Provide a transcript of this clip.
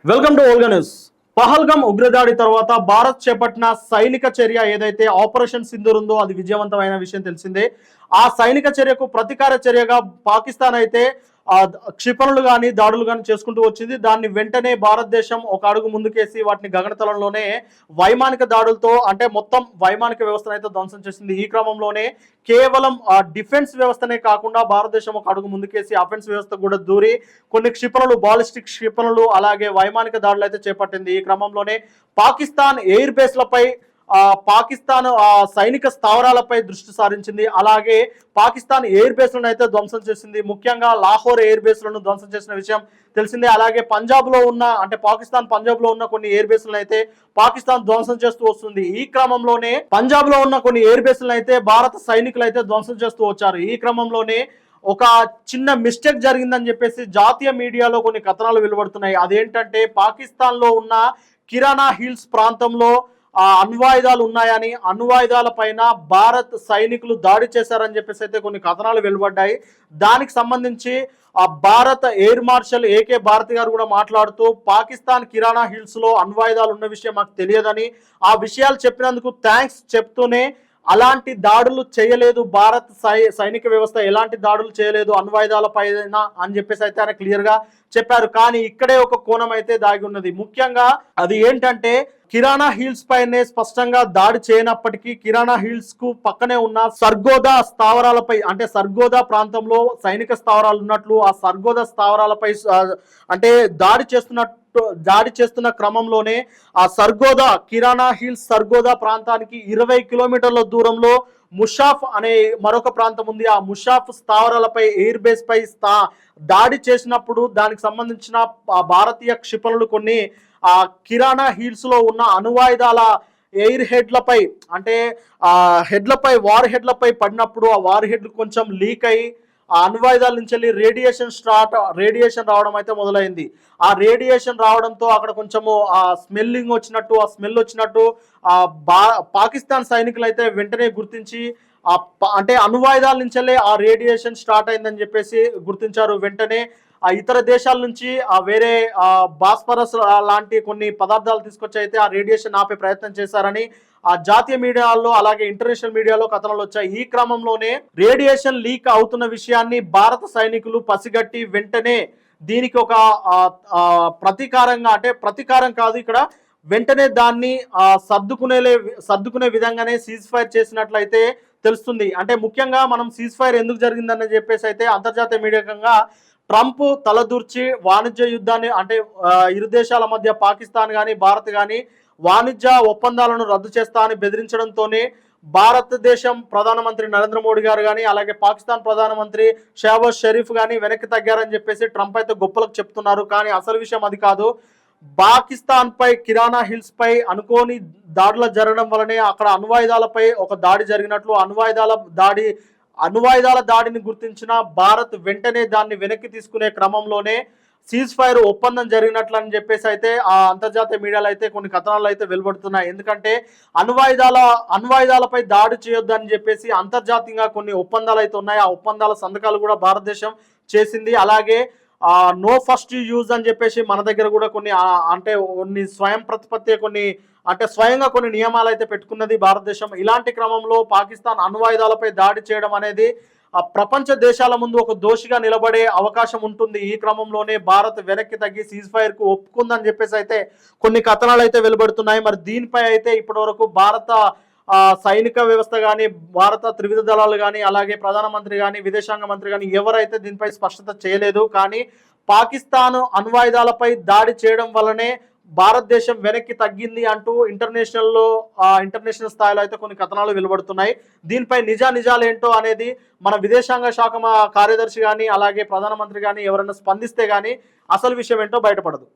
Welcome to Olga news. Pahalgam ఉగ్రదాడి తర్వాత భారత్ చేపట్టిన సైనిక చర్య ఏదైతే ఆపరేషన్ సింధూర్ ఉందో అది విజయవంతమైన విషయం తెలిసిందే. ఆ సైనిక చర్యకు ప్రతీకార చర్యగా పాకిస్తాన్ అయితే క్షిపణులు కానీ దాడులు కానీ చేసుకుంటూ వచ్చింది. దాన్ని వెంటనే భారతదేశం ఒక అడుగు ముందుకేసి వాటిని గగనతలంలోనే వైమానిక దాడులతో అంటే మొత్తం వైమానిక వ్యవస్థను అయితే ధ్వంసం చేసింది. ఈ క్రమంలోనే కేవలం డిఫెన్స్ వ్యవస్థనే కాకుండా భారతదేశం ఒక అడుగు ముందుకేసి అఫెన్స్ వ్యవస్థ కూడా దూరి కొన్ని క్షిపణులు, బాలిస్టిక్ క్షిపణులు, అలాగే వైమానిక దాడులు అయితే చేపట్టింది. ఈ క్రమంలోనే పాకిస్తాన్ ఎయిర్ బేస్లపై పాకిస్తాన్ సైనిక స్థావరాలపై దృష్టి సారించింది. అలాగే పాకిస్తాన్ ఎయిర్ బేస్లను అయితే ధ్వంసం చేసింది. ముఖ్యంగా లాహోర్ ఎయిర్ బేస్లను ధ్వంసం చేసిన విషయం తెలిసిందే. అలాగే పంజాబ్లో ఉన్న అంటే పాకిస్తాన్ పంజాబ్లో ఉన్న కొన్ని ఎయిర్ బేస్లను అయితే పాకిస్తాన్ ధ్వంసం చేస్తూ వస్తుంది. ఈ క్రమంలోనే పంజాబ్లో ఉన్న కొన్ని ఎయిర్ బేస్లను అయితే భారత సైనికులు అయితే ధ్వంసం చేస్తూ వచ్చారు. ఈ క్రమంలోనే ఒక చిన్న మిస్టేక్ జరిగిందని చెప్పేసి జాతీయ మీడియాలో కొన్ని కథనాలు వెలువడుతున్నాయి. అదేంటంటే పాకిస్తాన్లో ఉన్న కిరాణా హిల్స్ ప్రాంతంలో అణ్వాయుధాలు ఉన్నాయని, అణ్వాయుధాల పైన భారత్ సైనికులు దాడి చేశారని చెప్పేసి అయితే కొన్ని కథనాలు వెలువడ్డాయి. దానికి సంబంధించి భారత ఎయిర్ మార్షల్ ఏకే భారతి గారు కూడా మాట్లాడుతూ పాకిస్తాన్ కిరాణా హిల్స్ లో అణ్వాయుధాలు ఉన్న విషయం మాకు తెలియదని, ఆ విషయాలు చెప్పినందుకు థ్యాంక్స్ చెప్తూనే అలాంటి దాడులు చేయలేదు భారత్ సైనిక వ్యవస్థ, ఎలాంటి దాడులు చేయలేదు అణ్వాయుధాల పైన అని చెప్పేసి అయితే ఆయన క్లియర్ గా చెప్పారు. కానీ ఇక్కడే ఒక కోణం అయితే దాగి ఉన్నది. ముఖ్యంగా అది ఏంటంటే కిరాణా హిల్స్ పైనే స్పష్టంగా దాడి చేయనప్పటికీ కిరాణా హిల్స్ కు పక్కనే ఉన్న సర్గోదా స్థావరాలపై అంటే సర్గోదా ప్రాంతంలో సైనిక స్థావరాలు ఉన్నట్లు ఆ సర్గోదా స్థావరాలపై అంటే దాడి చేస్తున్న క్రమంలోనే ఆ సర్గోదా కిరాణా హిల్స్ సర్గోదా ప్రాంతానికి 20 కిలోమీటర్ల దూరంలో ముషాఫ్ అనే మరొక ప్రాంతం ఉంది. ఆ ముషాఫ్ స్థావరాలపై ఎయిర్ బేస్ పై దాడి చేసినప్పుడు దానికి సంబంధించిన భారతీయ క్షిపణులు కొన్ని ఆ కిరాణా హిల్స్ లో ఉన్న అణ్వాయుధాల ఎయిర్ హెడ్లపై అంటే వార్ హెడ్లపై పడినప్పుడు ఆ వార్ హెడ్ కొంచెం లీక్ అయ్యి ఆ అణ్వాయుధాల నుంచి వెళ్ళి రేడియేషన్ రావడం అయితే మొదలైంది. ఆ రేడియేషన్ రావడంతో అక్కడ కొంచెము ఆ స్మెల్ వచ్చినట్టు పాకిస్తాన్ సైనికులు అయితే వెంటనే గుర్తించి అంటే అణ్వాయుధాల నుంచి వెళ్ళి ఆ రేడియేషన్ స్టార్ట్ అయిందని చెప్పేసి గుర్తించారు. వెంటనే ఆ ఇతర దేశాల నుంచి వేరే బాస్పరస్ లాంటి కొన్ని పదార్థాలు తీసుకొచ్చి అయితే ఆ రేడియేషన్ ఆపే ప్రయత్నం చేశారని ఆ జాతీయ మీడియాలో అలాగే ఇంటర్నేషనల్ మీడియాలో కథనాలు వచ్చాయి. ఈ క్రమంలోనే రేడియేషన్ లీక్ అవుతున్న విషయాన్ని భారత సైనికులు పసిగట్టి వెంటనే దీనికి ఒక ప్రతీకారంగా అంటే ప్రతీకారం కాదు ఇక్కడ వెంటనే దాన్ని సర్దుకునే విధంగానే సీజ్ ఫైర్ చేసినట్లయితే తెలుస్తుంది. అంటే ముఖ్యంగా మనం సీజ్ ఫైర్ ఎందుకు జరిగిందని చెప్పేసి అయితే అంతర్జాతీయ మీడియాకంగా ట్రంప్ తలదూర్చి వాణిజ్య యుద్ధాన్ని అంటే ఇరు దేశాల మధ్య పాకిస్తాన్ కానీ భారత్ కానీ వాణిజ్య ఒప్పందాలను రద్దు చేస్తా అని బెదిరించడంతోనే భారతదేశం ప్రధానమంత్రి నరేంద్ర మోడీ గారు కానీ అలాగే పాకిస్తాన్ ప్రధానమంత్రి షహబాజ్ షరీఫ్ కానీ వెనక్కి తగ్గారని చెప్పేసి ట్రంప్ అయితే గొప్పలకు చెప్తున్నారు. కానీ అసలు విషయం అది కాదు. పాకిస్తాన్ పై కిరాణా హిల్స్ పై అనుకోని దాడులు జరగడం వల్లనే అక్కడ అణ్వాయుధాలపై ఒక దాడి జరిగినట్లు అణ్వాయుధాల దాడిని గుర్తించిన భారత్ వెంటనే దాన్ని వెనక్కి తీసుకునే క్రమంలోనే సీజ్ ఫైర్ ఒప్పందం జరిగినట్లు అని చెప్పేసి అయితే ఆ అంతర్జాతీయ మీడియాలో అయితే కొన్ని కథనాలు అయితే వెలువడుతున్నాయి. ఎందుకంటే అణ్వాయుధాలపై దాడి చేయొద్దని చెప్పేసి అంతర్జాతీయంగా కొన్ని ఒప్పందాలు అయితే ఉన్నాయి. ఆ ఒప్పందాల సంతకాలు కూడా భారతదేశం చేసింది. అలాగే నో ఫస్ట్ యూజ్ అని చెప్పేసి మన దగ్గర కూడా కొన్ని అంటే కొన్ని స్వయం ప్రతిపత్తి కొన్ని అంటే స్వయంగా కొన్ని నియమాలు అయితే పెట్టుకున్నది భారతదేశం. ఇలాంటి క్రమంలో పాకిస్తాన్ అణ్వాయుధాలపై దాడి చేయడం అనేది ప్రపంచ దేశాల ముందు ఒక దోషిగా నిలబడే అవకాశం ఉంటుంది. ఈ క్రమంలోనే భారత్ వెనక్కి తగ్గి సీజ్ ఫైర్ కు ఒప్పుకుందని చెప్పేసి అయితే కొన్ని కథనాలు అయితే వెలువడుతున్నాయి. మరి దీనిపై అయితే ఇప్పటి వరకు భారత సైనిక వ్యవస్థ కానీ భారత త్రివిధ దళాలు కానీ అలాగే ప్రధానమంత్రి కానీ విదేశాంగ మంత్రి కానీ ఎవరైతే దీనిపై స్పష్టత చేయలేదు. కానీ పాకిస్తాన్ అణ్వాయుధాలపై దాడి చేయడం వల్లనే భారతదేశం వెనక్కి తగ్గింది అంటూ ఇంటర్నేషనల్ స్థాయిలో అయితే కొన్ని కథనాలు వెలువడుతున్నాయి. దీనిపై నిజాలు ఏంటో అనేది మన విదేశాంగ శాఖ కార్యదర్శి కానీ అలాగే ప్రధానమంత్రి కానీ ఎవరైనా స్పందిస్తే కానీ అసలు విషయం ఏంటో బయటపడదు.